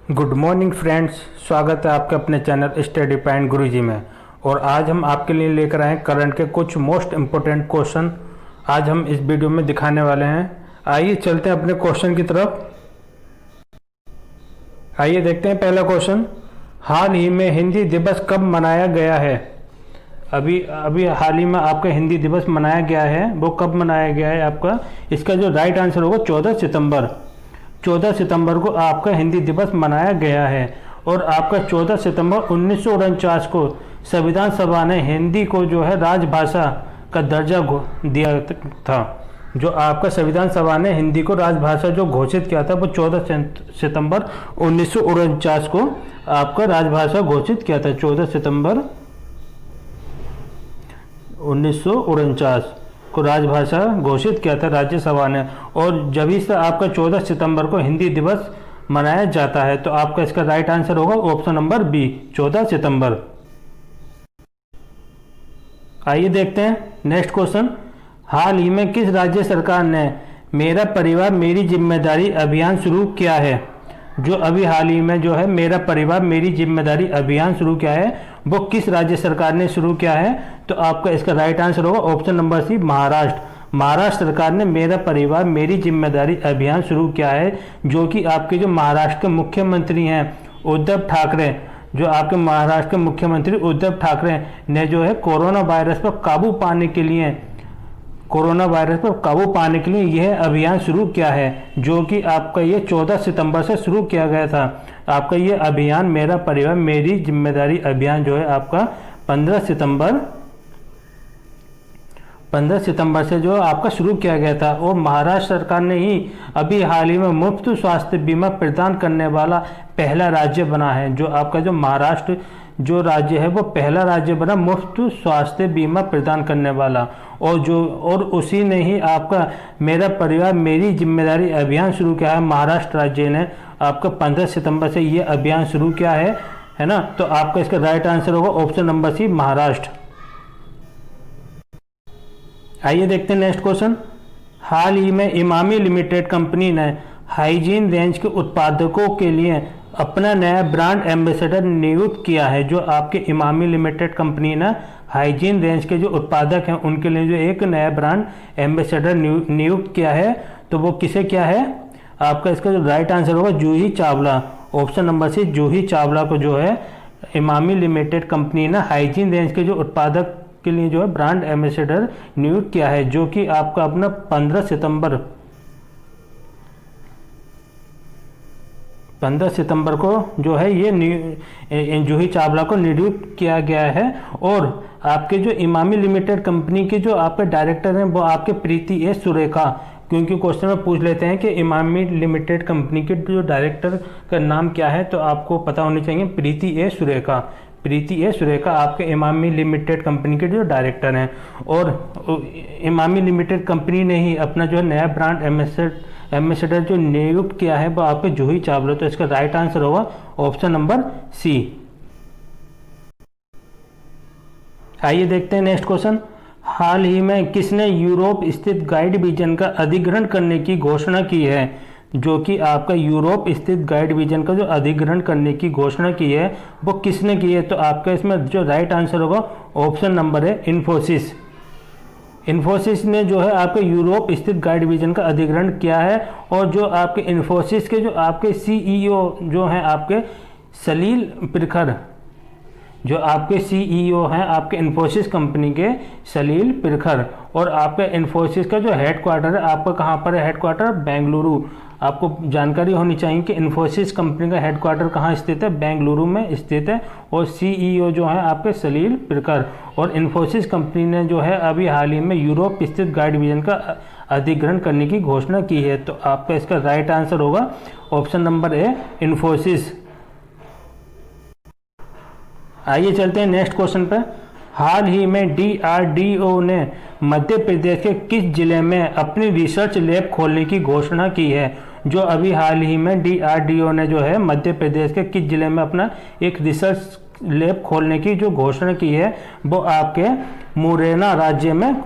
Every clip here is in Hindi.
गुड मॉर्निंग फ्रेंड्स, स्वागत है आपके अपने चैनल स्टडी पॉइंट गुरुजी में। और आज हम आपके लिए लेकर आए करंट के कुछ मोस्ट इम्पोर्टेंट क्वेश्चन आज हम इस वीडियो में दिखाने वाले हैं। आइए चलते हैं अपने क्वेश्चन की तरफ। आइए देखते हैं पहला क्वेश्चन। हाल ही में हिंदी दिवस कब मनाया गया है? अभी हाल ही में आपका हिंदी दिवस मनाया गया है, वो कब मनाया गया है आपका? इसका जो राइट आंसर होगा 14 सितंबर। 14 सितंबर को आपका हिंदी दिवस मनाया गया है। और आपका 14 सितंबर 1949 को संविधान सभा ने हिंदी को जो है राजभाषा का दर्जा दिया था। जो आपका संविधान सभा ने हिंदी को राजभाषा जो घोषित किया था वो 14 सितंबर 1949 को आपका राजभाषा घोषित किया था। 14 सितंबर 1949 को राजभाषा घोषित किया था राज्यसभा ने। और जब से आपका 14 सितंबर को हिंदी दिवस मनाया जाता है। तो आपका इसका राइट आंसर होगा ऑप्शन नंबर बी, 14 सितंबर। आइए देखते हैं नेक्स्ट क्वेश्चन। हाल ही में किस राज्य सरकार ने मेरा परिवार मेरी जिम्मेदारी अभियान शुरू किया है? जो अभी हाल ही में जो है मेरा परिवार मेरी जिम्मेदारी अभियान शुरू किया है, वो किस राज्य सरकार ने शुरू किया है? तो आपका इसका राइट आंसर होगा option number C, Maharashtra. Maharashtra सरकार ने मेरा परिवार मेरी जिम्मेदारी अभियान शुरू किया है, जो कि आपके जो महाराष्ट्र के मुख्यमंत्री हैं उद्धव ठाकरे, जो आपके महाराष्ट्र के मुख्यमंत्री उद्धव ठाकरे ने जो है कोरोना वायरस पर काबू पाने के लिए यह अभियान शुरू किया है, जो कि आपका ये 14 सितंबर से शुरू किया गया था। आपका ये अभियान मेरा परिवार मेरी जिम्मेदारी अभियान जो है आपका 15 सितंबर से जो आपका शुरू किया गया था। और महाराष्ट्र सरकार ने ही अभी हाल ही में मुफ्त स्वास्थ्य बीमा प्रदान करने वाला पहला राज्य बना है। जो आपका जो महाराष्ट्र जो राज्य है वो पहला राज्य बना मुफ्त स्वास्थ्य बीमा प्रदान करने वाला। और उसी ने ही आपका मेरा परिवार मेरी जिम्मेदारी अभियान शुरू किया है। महाराष्ट्र राज्य ने आपका 15 सितंबर से ये अभियान शुरू किया है ना। तो आपका इसका राइट आंसर होगा ऑप्शन नंबर सी, महाराष्ट्र। आइए देखते हैं नेक्स्ट क्वेश्चन। हाल ही में इमामी लिमिटेड कंपनी ने हाइजीन रेंज के उत्पादकों के लिए अपना नया ब्रांड एम्बेसडर नियुक्त किया है। जो आपके इमामी लिमिटेड कंपनी ने हाइजीन रेंज के जो उत्पादक हैं उनके लिए जो एक नया ब्रांड एम्बेसडर नियुक्त किया है, तो वो किसे किया है? आपका इसका जो राइट आंसर होगा जूही चावला, ऑप्शन नंबर सी, जूही चावला को जो है इमामी लिमिटेड कंपनी ने हाइजीन रेंज के जो उत्पादक के लिए जो है ब्रांड एम्बेसडर नियुक्त किया है, जो कि आपका अपना 15 सितंबर को जो है ये जूही चावला को नियुक्त किया गया है। और आपके जो इमामी लिमिटेड कंपनी के जो आपके डायरेक्टर हैं वो आपके प्रीति ए सुरेखा, क्योंकि क्वेश्चन में पूछ लेते हैं कि इमामी लिमिटेड कंपनी के जो डायरेक्टर का नाम क्या है, तो आपको पता होनी चाहिए प्रीति ए सुरेखा। प्रीति ए सुरेखा आपके इमामी लिमिटेड कंपनी के जो डायरेक्टर हैं। और इमामी लिमिटेड कंपनी ने ही अपना जो है नया ब्रांड एम्बेसडर जो नियुक्त किया है वो आपके जूही चावला। तो इसका राइट आंसर होगा ऑप्शन नंबर सी। आइए देखते हैं नेक्स्ट क्वेश्चन। हाल ही में किसने यूरोप स्थित गाइड विजन का अधिग्रहण करने की घोषणा की है? जो कि आपका यूरोप स्थित गाइड विजन का जो अधिग्रहण करने की घोषणा की है वो किसने की है? तो आपका इसमें जो राइट आंसर होगा ऑप्शन नंबर है, इन्फोसिस। इन्फोसिस ने जो है आपके यूरोप स्थित गाइड विजन का अधिग्रहण किया है। और जो आपके इन्फोसिस के जो आपके सीईओ जो हैं आपके सलील पिरखर, जो आपके सीईओ हैं आपके इन्फोसिस कंपनी के सलील पिरखर। और आपके इन्फोसिस का जो हेडक्वार्टर है आपका कहाँ पर है? हेडक्वार्टर बेंगलुरु। आपको जानकारी होनी चाहिए कि इन्फोसिस कंपनी का हेडक्वार्टर कहाँ स्थित है? बेंगलुरु में स्थित है। और सीईओ जो है आपके सलील पिरखर। और इन्फोसिस कंपनी ने जो है अभी हाल ही में यूरोप स्थित गाइड विजन का अधिग्रहण करने की घोषणा की है। तो आपका इसका राइट आंसर होगा ऑप्शन नंबर ए, इन्फोसिस। आइए चलते हैं नेक्स्ट क्वेश्चन पे। हाल ही में DRDO ने मध्य प्रदेश के किस जिले में अपनी रिसर्च लैब खोलने की घोषणा की है? जो अभी हाल ही में DRDO ने जो है मध्य प्रदेश के किस जिले में अपना एक रिसर्च लैब खोलने की जो घोषणा की है वो आपके मुरैना राज्य में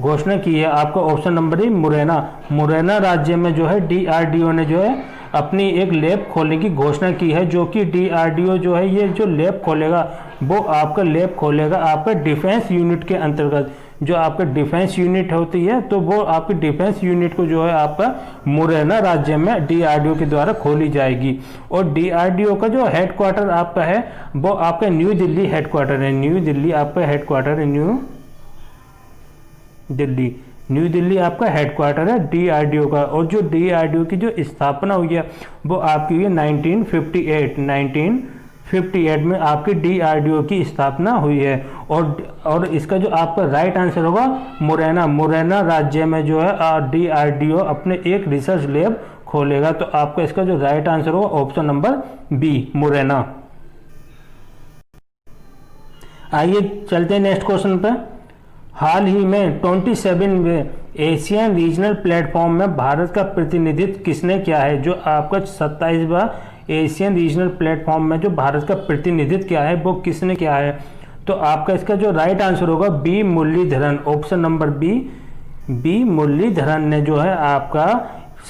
घोषणा की है। आपका ऑप्शन नंबर ही मुरैना राज्य में जो है DRDO ने जो है अपनी एक लैब खोलने की घोषणा की है, जो कि DRDO जो है ये जो लैब खोलेगा वो आपका लैब खोलेगा आपका डिफेंस यूनिट के अंतर्गत। जो आपका डिफेंस यूनिट होती है तो वो आपकी डिफेंस यूनिट को जो है आपका मुरैना राज्य में DRDO के द्वारा खोली जाएगी। और DRDO का जो हेडक्वार्टर आपका है वो आपका न्यू दिल्ली हेडक्वार्टर है। न्यू दिल्ली आपका हेडक्वार्टर है, न्यू दिल्ली आपका हेडक्वार्टर है DRDO का। और जो DRDO की जो स्थापना हुई है वो आपकी हुई है 1958 में आपकी DRDO की स्थापना हुई है। और इसका जो आपका राइट आंसर होगा मुरैना राज्य में जो है DRDO अपने एक रिसर्च लैब खोलेगा। तो आपका इसका जो राइट आंसर होगा ऑप्शन नंबर बी, मुरैना। आइए चलते हैं नेक्स्ट क्वेश्चन पे। हाल ही में 27वें एशियन रीजनल प्लेटफॉर्म में भारत का प्रतिनिधित्व किसने किया है? जो आपका 27वां एशियन रीजनल प्लेटफॉर्म में जो भारत का प्रतिनिधित्व किया है वो किसने किया है? तो आपका इसका जो राइट आंसर होगा B, Muralidharan. Option number B Muralidharan ने जो है आपका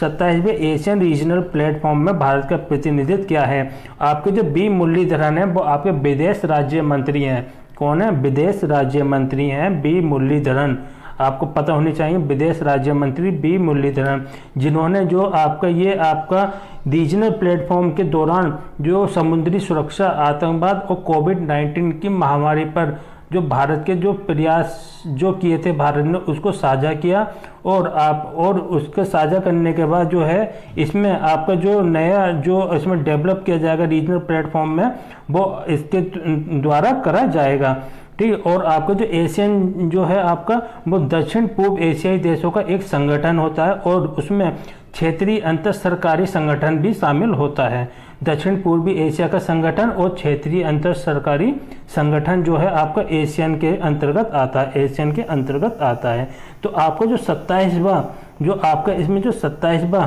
27वें एशियन रीजनल प्लेटफॉर्म में भारत का प्रतिनिधित्व किया है। आपके जो बी मुरलीधरन है वो आपके विदेश राज्य मंत्री हैं। कौन है? विदेश राज्य मंत्री हैं बी मुरलीधरन। आपको पता होनी चाहिए, विदेश राज्य मंत्री बी मुरलीधरन, जिन्होंने जो आपका ये आपका रीजनल प्लेटफॉर्म के दौरान जो समुद्री सुरक्षा, आतंकवाद और कोविड-19 की महामारी पर जो भारत के जो प्रयास जो किए थे भारत ने उसको साझा किया। और उसके साझा करने के बाद जो है इसमें आपका जो नया जो इसमें डेवलप किया जाएगा रीजनल प्लेटफॉर्म में वो इसके द्वारा करा जाएगा। ठीक। और आपका जो एशियन जो है आपका वो दक्षिण पूर्व एशियाई देशों का एक संगठन होता है और उसमें क्षेत्रीय अंतर सरकारी संगठन भी शामिल होता है। दक्षिण पूर्वी एशिया का संगठन और क्षेत्रीय अंतर सरकारी संगठन जो है आपका एशियन के अंतर्गत आता है। तो आपको जो 27वां जो आपका इसमें जो 27वां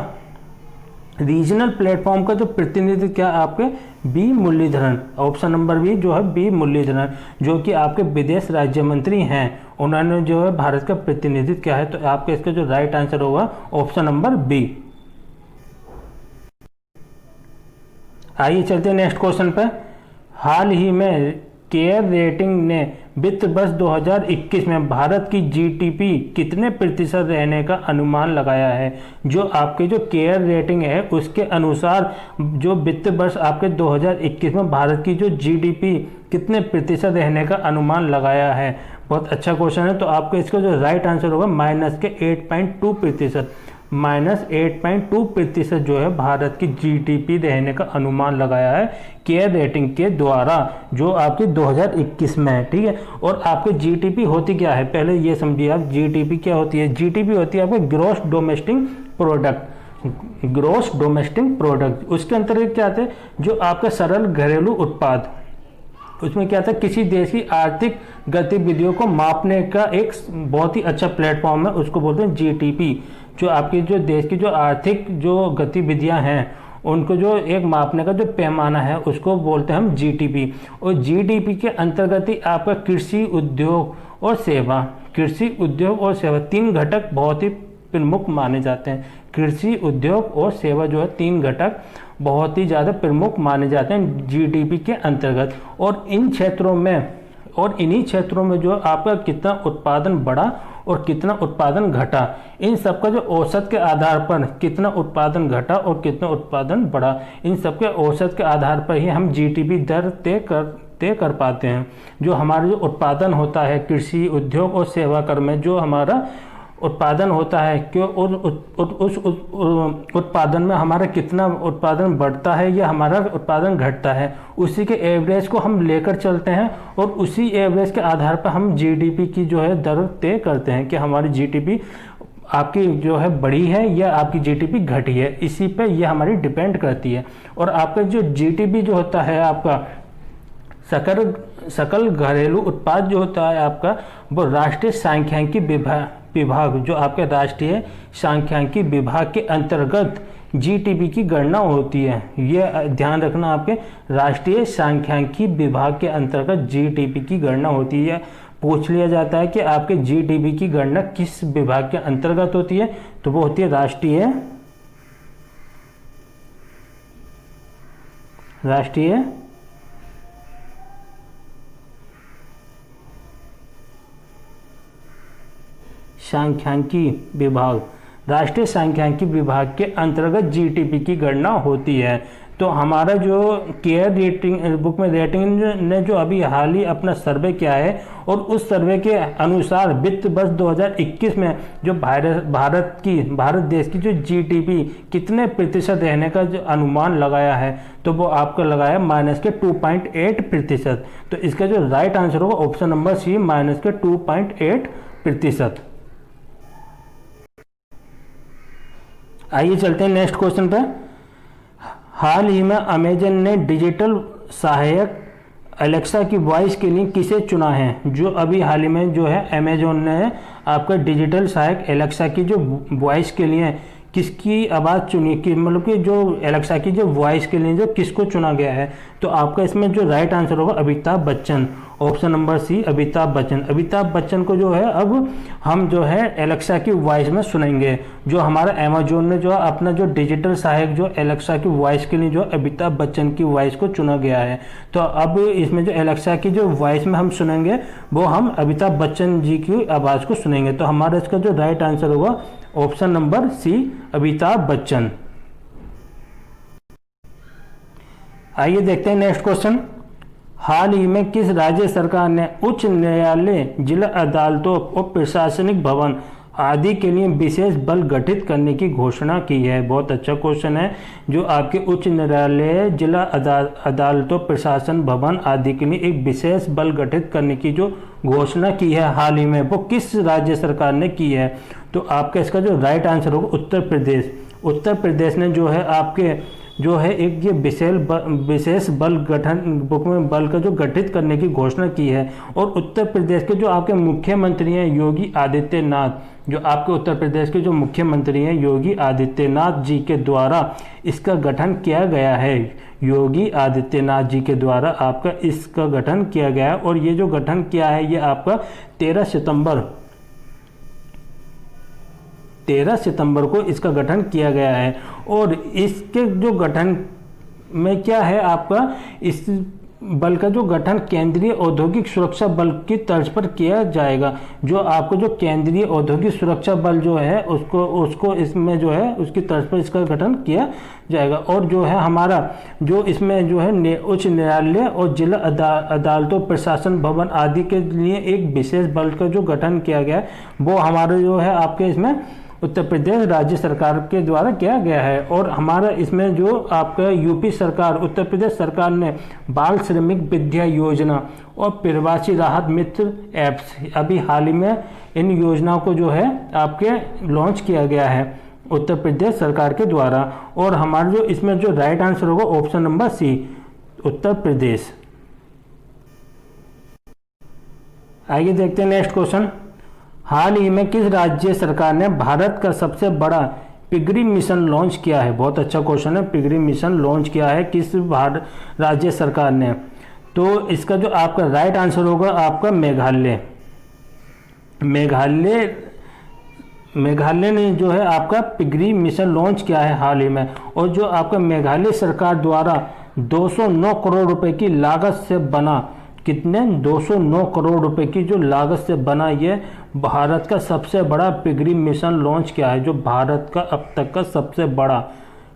रीजनल प्लेटफॉर्म का जो प्रतिनिधि क्या आपके B Muralidharan, option number B जो है बी मुरलीधरन, जो कि आपके विदेश राज्य मंत्री हैं, उन्होंने जो है भारत का प्रतिनिधित्व किया है। तो आपके इसका जो राइट आंसर होगा ऑप्शन नंबर बी। आइए चलते हैं नेक्स्ट क्वेश्चन पे। हाल ही में केयर रेटिंग ने वित्त वर्ष 2021 में भारत की GDP कितने प्रतिशत रहने का अनुमान लगाया है? जो आपके जो केयर रेटिंग है उसके अनुसार जो वित्त वर्ष आपके 2021 में भारत की जो GDP कितने प्रतिशत रहने का अनुमान लगाया है? बहुत अच्छा क्वेश्चन है। तो आपको इसका जो राइट आंसर होगा -8.2%। -8.2% जो है भारत की GDP रहने का अनुमान लगाया है केयर रेटिंग के द्वारा, जो आपके 2021 में है। ठीक है। और आपके GDP होती क्या है पहले ये समझिए आप। GDP क्या होती है? GDP होती है आपके ग्रॉस डोमेस्टिक प्रोडक्ट। उसके अंतर्गत क्या आते हैं? जो आपका सरल घरेलू उत्पाद, उसमें क्या था, किसी देश की आर्थिक गतिविधियों को मापने का एक बहुत ही अच्छा प्लेटफॉर्म है, उसको बोलते हैं GDP। जो आपकी जो देश की जो आर्थिक जो गतिविधियां हैं उनको जो एक मापने का जो पैमाना है उसको बोलते हैं हम GDP। और GDP के अंतर्गत ही आपका कृषि उद्योग और सेवा तीन घटक बहुत ही प्रमुख माने जाते हैं। कृषि उद्योग और सेवा जो है तीन घटक बहुत ही ज़्यादा प्रमुख माने जाते हैं GDP के अंतर्गत। और इन्हीं क्षेत्रों में जो आपका कितना उत्पादन बढ़ा और कितना उत्पादन घटा, इन सब का जो औसत के आधार पर कितना उत्पादन घटा और कितना उत्पादन बढ़ा, इन सब के औसत के आधार पर ही हम GDP दर तय कर पाते हैं। जो हमारा जो उत्पादन होता है कृषि उद्योग और सेवा कर में जो हमारा उत्पादन होता है क्यों उस उत्पादन में हमारा कितना उत्पादन बढ़ता है या हमारा उत्पादन घटता है, उसी के एवरेज को हम लेकर चलते हैं और उसी एवरेज के आधार पर हम GDP की जो है दर तय करते हैं कि हमारी GDP आपकी जो है बढ़ी है या आपकी GDP घटी है। इसी पे ये हमारी डिपेंड करती है। और आपका जो GDP जो होता है आपका सकल घरेलू उत्पाद जो होता है आपका वो राष्ट्रीय सांख्यिकी विभाग जो आपके राष्ट्रीय सांख्यिकी विभाग के अंतर्गत GDP की गणना होती है। ये ध्यान रखना, आपके राष्ट्रीय सांख्यिकी विभाग के अंतर्गत GDP की गणना होती है। पूछ लिया जाता है कि आपके GDP की गणना किस विभाग के अंतर्गत होती है, तो वो होती है राष्ट्रीय सांख्यिकी विभाग, राष्ट्रीय सांख्यिकी विभाग के अंतर्गत जीडीपी की गणना होती है। तो हमारा जो केयर रेटिंग बुक में रेटिंग ने जो अभी हाल ही अपना सर्वे किया है, और उस सर्वे के अनुसार वित्त वर्ष 2021 में जो भारत देश की जो जीडीपी कितने प्रतिशत रहने का जो अनुमान लगाया है, तो वो आपका लगाया -2.8%। तो इसका जो राइट आंसर होगा ऑप्शन नंबर सी, -2.8%। आइए चलते हैं नेक्स्ट क्वेश्चन पे। हाल ही में अमेजन ने डिजिटल सहायक अलेक्सा की वॉइस के लिए किसे चुना है? जो अभी हाल ही में जो है अमेजोन ने आपका डिजिटल सहायक एलेक्सा की जो वॉइस के लिए किसकी आवाज़ चुनी, कि मतलब कि जो एलेक्सा की जो वॉइस के लिए जो किसको चुना गया है? तो आपका इसमें जो राइट आंसर होगा Amitabh Bachchan, option number C, Amitabh Bachchan. Amitabh Bachchan को जो है अब हम जो है एलेक्सा की वॉइस में सुनेंगे। जो हमारा अमेजोन ने जो अपना जो डिजिटल सहायक जो एलेक्सा की वॉइस के लिए जो अमिताभ बच्चन की वॉइस को चुना गया है, तो अब इसमें जो एलेक्सा की जो वॉइस में हम सुनेंगे वो हम अमिताभ बच्चन जी की आवाज़ को सुनेंगे। तो हमारा इसका जो राइट आंसर होगा option number C, Amitabh Bachchan. आइए देखते हैं नेक्स्ट क्वेश्चन। हाल ही में किस राज्य सरकार ने उच्च न्यायालय, जिला अदालतों और प्रशासनिक भवन आदि के लिए विशेष बल गठित करने की घोषणा की है? बहुत अच्छा क्वेश्चन है। जो आपके उच्च न्यायालय, जिला अदालतों, प्रशासन भवन आदि के लिए एक विशेष बल गठित करने की जो घोषणा की है हाल ही में, वो किस राज्य सरकार ने की है? तो आपका इसका जो राइट आंसर होगा उत्तर प्रदेश। उत्तर प्रदेश ने जो है आपके जो है एक ये विशेष बल गठन बुक में बल का जो गठित करने की घोषणा की है। और उत्तर प्रदेश के जो आपके मुख्यमंत्री हैं योगी आदित्यनाथ, जो आपके उत्तर प्रदेश के जो मुख्यमंत्री हैं योगी आदित्यनाथ जी के द्वारा इसका गठन किया गया है। योगी आदित्यनाथ जी के द्वारा आपका इसका गठन किया गया है। और ये जो गठन किया है ये आपका 13 सितंबर को इसका गठन किया गया है। और इसके जो गठन में क्या है आपका, इस बल का जो गठन केंद्रीय औद्योगिक सुरक्षा बल की तर्ज पर किया जाएगा। जो आपको जो केंद्रीय औद्योगिक सुरक्षा बल जो है उसको इसमें जो है उसकी तर्ज पर इसका गठन किया जाएगा। और जो है हमारा जो इसमें जो है उच्च न्यायालय और जिला अदालतों, प्रशासन भवन आदि के लिए एक विशेष बल का जो गठन किया गया है वो हमारा जो है आपके इसमें उत्तर प्रदेश राज्य सरकार के द्वारा किया गया है। और हमारा इसमें जो आपका यूपी सरकार, उत्तर प्रदेश सरकार ने बाल श्रमिक विद्या योजना और प्रवासी राहत मित्र ऐप्स अभी हाल ही में इन योजनाओं को जो है आपके लॉन्च किया गया है उत्तर प्रदेश सरकार के द्वारा। और हमारा जो इसमें जो राइट आंसर होगा ऑप्शन नंबर सी, उत्तर प्रदेश। आइए देखते हैं नेक्स्ट क्वेश्चन। हाल ही में किस राज्य सरकार ने भारत का सबसे बड़ा पिगरी मिशन लॉन्च किया है? बहुत अच्छा क्वेश्चन है। पिगरी मिशन लॉन्च किया है किस राज्य सरकार ने? तो इसका जो आपका राइट आंसर होगा आपका मेघालय। मेघालय ने जो है आपका पिगरी मिशन लॉन्च किया है हाल ही में। और जो आपका मेघालय सरकार द्वारा 209 करोड़ रुपए की लागत से बना, कितने 209 करोड़ रुपए की जो लागत से बना ये भारत का सबसे बड़ा पिगरी मिशन लॉन्च किया है, जो भारत का अब तक का सबसे बड़ा।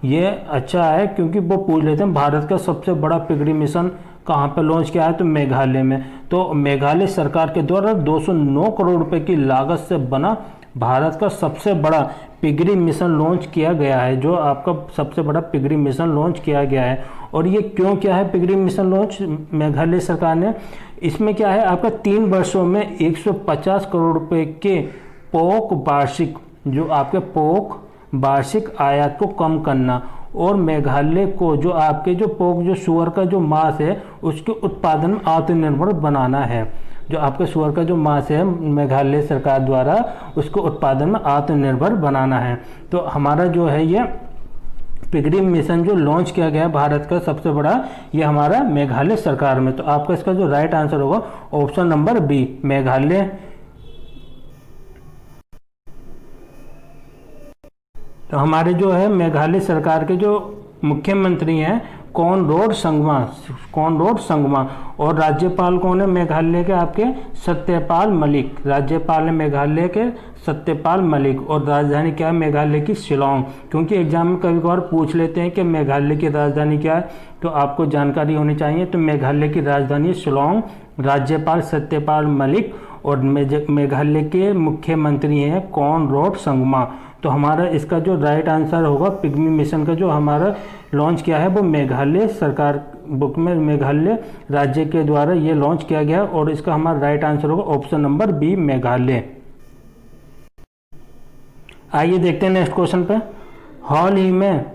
ये अच्छा है क्योंकि वो पूछ लेते हैं भारत का सबसे बड़ा पिगरी मिशन कहाँ पे लॉन्च किया है, तो मेघालय में। तो मेघालय सरकार के द्वारा 209 करोड़ रुपए की लागत से बना भारत का सबसे बड़ा पिगरी मिशन लॉन्च किया गया है, जो आपका सबसे बड़ा पिगरी मिशन लॉन्च किया गया है। और ये क्यों किया है पिगरी मिशन लॉन्च मेघालय सरकार ने? इसमें क्या है आपका 3 वर्षों में 150 करोड़ रुपए के पोक वार्षिक आयात को कम करना, और मेघालय को जो आपके जो पोक जो सुअर का जो मांस है उसके उत्पादन में आत्मनिर्भर बनाना है। जो आपके सुअर का जो मांस है मेघालय सरकार द्वारा उसको उत्पादन में आत्मनिर्भर बनाना है। तो हमारा जो है ये पिगरी मिशन जो लॉन्च किया गया है भारत का सबसे बड़ा, ये हमारा मेघालय सरकार में। तो आपका इसका जो राइट आंसर होगा ऑप्शन नंबर बी, मेघालय। तो हमारे जो है मेघालय सरकार के जो मुख्यमंत्री हैं कॉनराड संगमा। और राज्यपाल कौन है मेघालय के? आपके सत्यपाल मलिक। राज्यपाल है मेघालय के सत्यपाल मलिक। और राजधानी क्या है मेघालय की? शिलांग। क्योंकि एग्जाम में कभी कभार पूछ लेते हैं कि मेघालय की राजधानी क्या है, तो आपको जानकारी होनी चाहिए। तो मेघालय की राजधानी शिलांग, राज्यपाल सत्यपाल मलिक, और मेघालय के मुख्यमंत्री हैं कॉनराड संगमा। तो हमारा इसका जो राइट आंसर होगा, पिग्मी मिशन का जो हमारा लॉन्च किया है वो मेघालय सरकार बुक में मेघालय राज्य के द्वारा ये लॉन्च किया गया, और इसका हमारा राइट आंसर होगा ऑप्शन नंबर बी, मेघालय। आइए देखते हैं नेक्स्ट क्वेश्चन पे। हाल ही में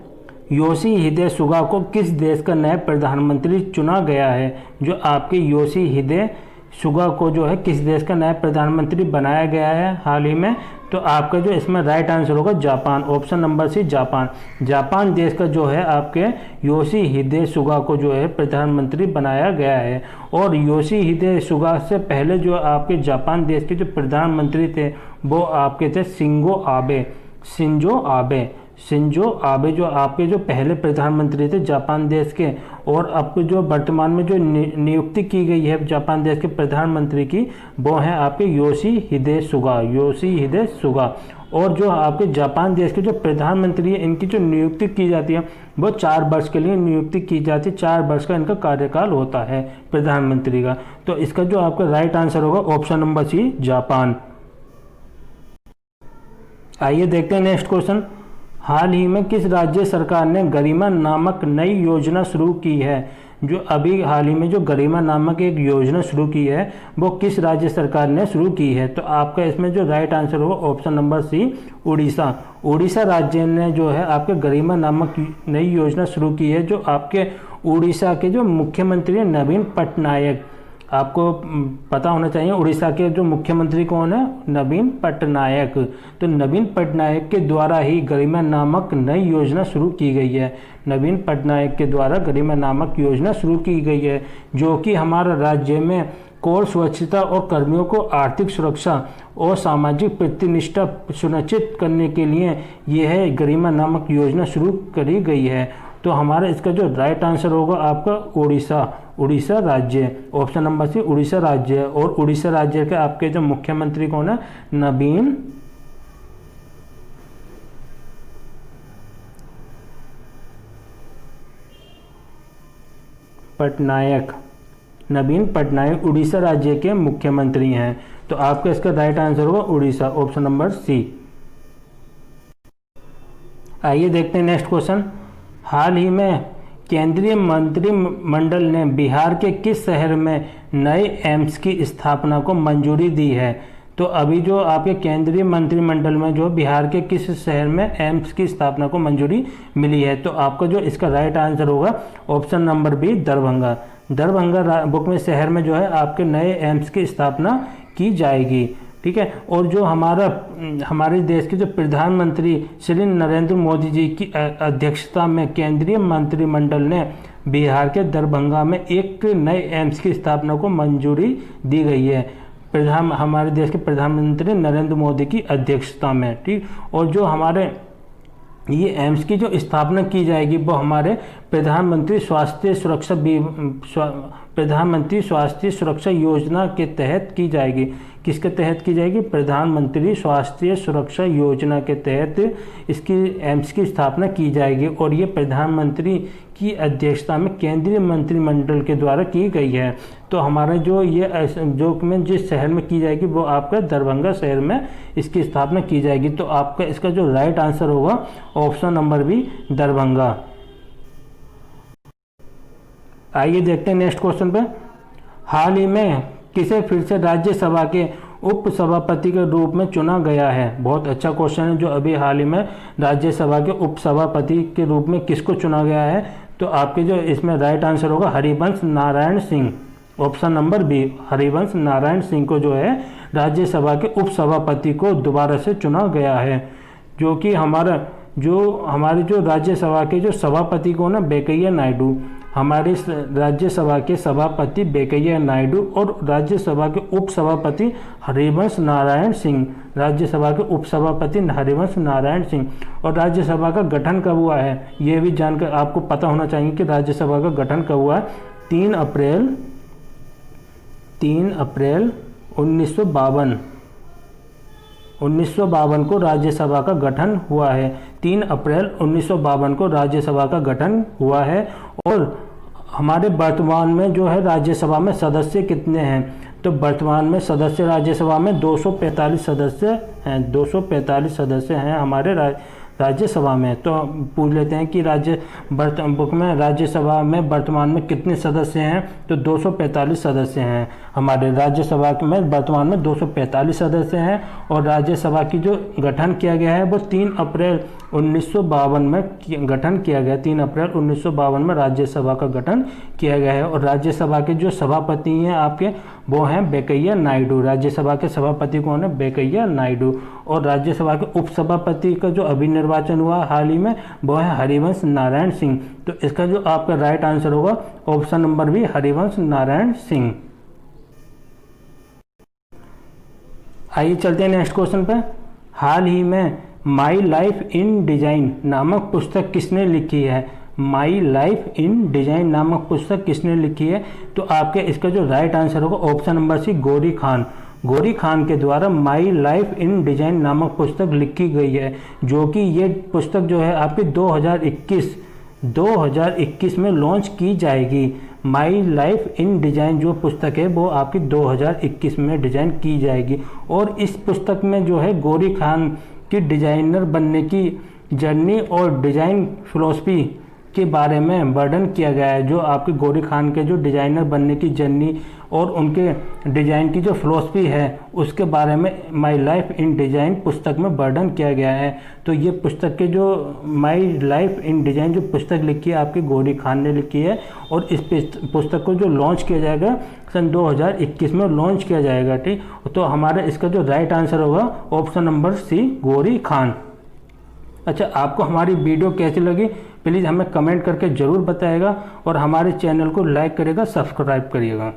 योशिहिदे सुगा को किस देश का नया प्रधानमंत्री चुना गया है? जो आपके योशिहिदे सुगा को जो है किस देश का नया प्रधानमंत्री बनाया गया है हाल ही में? तो आपका जो इसमें राइट आंसर होगा Japan, option number C, Japan. Japan देश का जो है आपके योशिहिदे सुगा को जो है प्रधानमंत्री बनाया गया है। और योशिहिदे सुगा से पहले जो आपके जापान देश के जो प्रधानमंत्री थे वो आपके थे शिंजो आबे जो आपके जो पहले प्रधानमंत्री थे जापान देश के। और अब जो वर्तमान में जो नियुक्ति की गई है जापान देश के प्रधानमंत्री की, वो हैं आपके योशिहिदे सुगा। और जो आपके जापान देश के जो प्रधानमंत्री है इनकी जो नियुक्ति की जाती है वो 4 वर्ष के लिए नियुक्ति की जाती है। 4 वर्ष का इनका कार्यकाल होता है प्रधानमंत्री का। तो इसका जो आपका राइट आंसर होगा ऑप्शन नंबर सी, जापान। आइए देखते हैं नेक्स्ट क्वेश्चन। हाल ही में किस राज्य सरकार ने गरिमा नामक नई योजना शुरू की है? जो अभी हाल ही में जो गरिमा नामक एक योजना शुरू की है वो किस राज्य सरकार ने शुरू की है? तो आपका इसमें जो राइट आंसर होगा ऑप्शन नंबर सी, उड़ीसा राज्य ने जो है आपके गरिमा नामक नई योजना शुरू की है। जो आपके उड़ीसा के जो मुख्यमंत्री हैं नवीन पटनायक, आपको पता होना चाहिए उड़ीसा के जो मुख्यमंत्री कौन है? नवीन पटनायक। तो नवीन पटनायक के द्वारा ही गरिमा नामक नई योजना शुरू की गई है। नवीन पटनायक के द्वारा गरिमा नामक योजना शुरू की गई है, जो कि हमारा राज्य में कोर स्वच्छता और कर्मियों को आर्थिक सुरक्षा और सामाजिक प्रतिनिष्ठा सुनिश्चित करने के लिए यह गरिमा नामक योजना शुरू करी गई है। तो हमारा इसका जो राइट आंसर होगा आपका उड़ीसा राज्य, ऑप्शन नंबर सी, उड़ीसा राज्य। और उड़ीसा राज्य के आपके जो मुख्यमंत्री कौन है? नवीन पटनायक उड़ीसा राज्य के मुख्यमंत्री हैं। तो आपका इसका राइट आंसर होगा उड़ीसा, ऑप्शन नंबर सी। आइए देखते हैं नेक्स्ट क्वेश्चन। हाल ही में केंद्रीय मंत्रिमंडल ने बिहार के किस शहर में नए एम्स की स्थापना को मंजूरी दी है? तो अभी जो आपके केंद्रीय मंत्रिमंडल में जो बिहार के किस शहर में एम्स की स्थापना को मंजूरी मिली है? तो आपका जो इसका राइट आंसर होगा option number B, Darbhanga book में शहर में जो है आपके नए एम्स की स्थापना की जाएगी। ठीक है। और जो हमारे देश के जो प्रधानमंत्री श्री नरेंद्र मोदी जी की अध्यक्षता में केंद्रीय मंत्रिमंडल ने बिहार के दरभंगा में एक नए एम्स की स्थापना को मंजूरी दी गई है, हमारे देश के प्रधानमंत्री नरेंद्र मोदी की अध्यक्षता में। ठीक। और जो हमारे ये एम्स की जो स्थापना की जाएगी वो हमारे प्रधानमंत्री स्वास्थ्य सुरक्षा योजना के तहत की जाएगी। किसके तहत की जाएगी? प्रधानमंत्री स्वास्थ्य सुरक्षा योजना के तहत इसकी एम्स की स्थापना की जाएगी। और ये प्रधानमंत्री की अध्यक्षता में केंद्रीय मंत्रिमंडल के द्वारा की गई है। तो हमारा जो ये जो जिस शहर में की जाएगी वो आपका दरभंगा शहर में इसकी स्थापना की जाएगी। तो आपका इसका जो राइट आंसर होगा ऑप्शन नंबर बी, दरभंगा। आइए देखते हैं नेक्स्ट क्वेश्चन पे। हाल ही में किसे फिर से राज्यसभा के उपसभापति के रूप में चुना गया है? बहुत अच्छा क्वेश्चन है। जो अभी हाल ही में राज्यसभा के उपसभापति के रूप में किसको चुना गया है? तो आपके जो इसमें राइट आंसर होगा Harivansh Narayan Singh, option number B, Harivansh Narayan Singh को जो है राज्यसभा के उपसभापति को दोबारा से चुना गया है। जो कि हमारा जो हमारे जो राज्यसभा के जो सभापति को ना वेंकैया नायडू, हमारे राज्यसभा के सभापति वेंकैया नायडू और राज्यसभा के उपसभापति हरिवंश नारायण सिंह, राज्यसभा के उपसभापति हरिवंश नारायण सिंह। और राज्यसभा का गठन कब हुआ है, ये भी जानकर आपको पता होना चाहिए कि राज्यसभा का गठन कब हुआ है। 3 अप्रैल 1952 को राज्यसभा का गठन हुआ है। 3 अप्रैल 1952 को राज्यसभा का गठन हुआ है। और हमारे वर्तमान में जो है राज्यसभा में सदस्य कितने हैं, तो वर्तमान में सदस्य राज्यसभा में 245 सदस्य हैं, 245 सदस्य हैं हमारे राज्यसभा में। तो पूछ लेते हैं कि बुक में राज्यसभा में वर्तमान में कितने सदस्य हैं, तो 245 सदस्य हैं हमारे राज्यसभा में। वर्तमान में 245 सदस्य हैं। और राज्यसभा की जो गठन किया गया है वो 3 अप्रैल 1952 में गठन किया गया। 3 अप्रैल 1952 में राज्यसभा का गठन किया गया है। और राज्यसभा के जो सभापति हैं आपके वो हैं वेंकैया नायडू। राज्यसभा के सभापति कौन है, वेंकैया नायडू। और राज्यसभा के उपसभापति का जो अभी निर्वाचन हुआ हाल ही में वो है हरिवंश नारायण सिंह। तो इसका जो आपका राइट आंसर होगा option number B, Harivansh Narayan Singh. आइए चलते हैं नेक्स्ट क्वेश्चन पे। हाल ही में माई लाइफ इन डिजाइन नामक पुस्तक किसने लिखी है, माई लाइफ इन डिजाइन नामक पुस्तक किसने लिखी है, तो आपके इसका जो राइट आंसर होगा option number C, Gauri Khan. Gauri Khan के द्वारा माई लाइफ इन डिजाइन नामक पुस्तक लिखी गई है, जो कि ये पुस्तक जो है आपकी 2021 में लॉन्च की जाएगी। माई लाइफ इन डिजाइन जो पुस्तक है वो आपकी 2021 में डिजाइन की जाएगी। और इस पुस्तक में जो है गौरी खान की डिजाइनर बनने की जर्नी और डिजाइन फिलॉसफी के बारे में वर्णन किया गया है। जो आपके गौरी खान के जो डिजाइनर बनने की जर्नी और उनके डिजाइन की जो फिलॉसफी है उसके बारे में माई लाइफ इन डिजाइन पुस्तक में वर्णन किया गया है। तो ये पुस्तक के जो माई लाइफ इन डिजाइन जो पुस्तक लिखी है आपकी गौरी खान ने लिखी है। और इस पुस्तक को जो लॉन्च किया जाएगा सन 2021 में लॉन्च किया जाएगा। ठीक, तो हमारा इसका जो राइट आंसर होगा option number C, Gauri Khan. अच्छा, आपको हमारी वीडियो कैसी लगी प्लीज़ हमें कमेंट करके ज़रूर बताइएगा और हमारे चैनल को लाइक करिएगा, सब्सक्राइब करिएगा।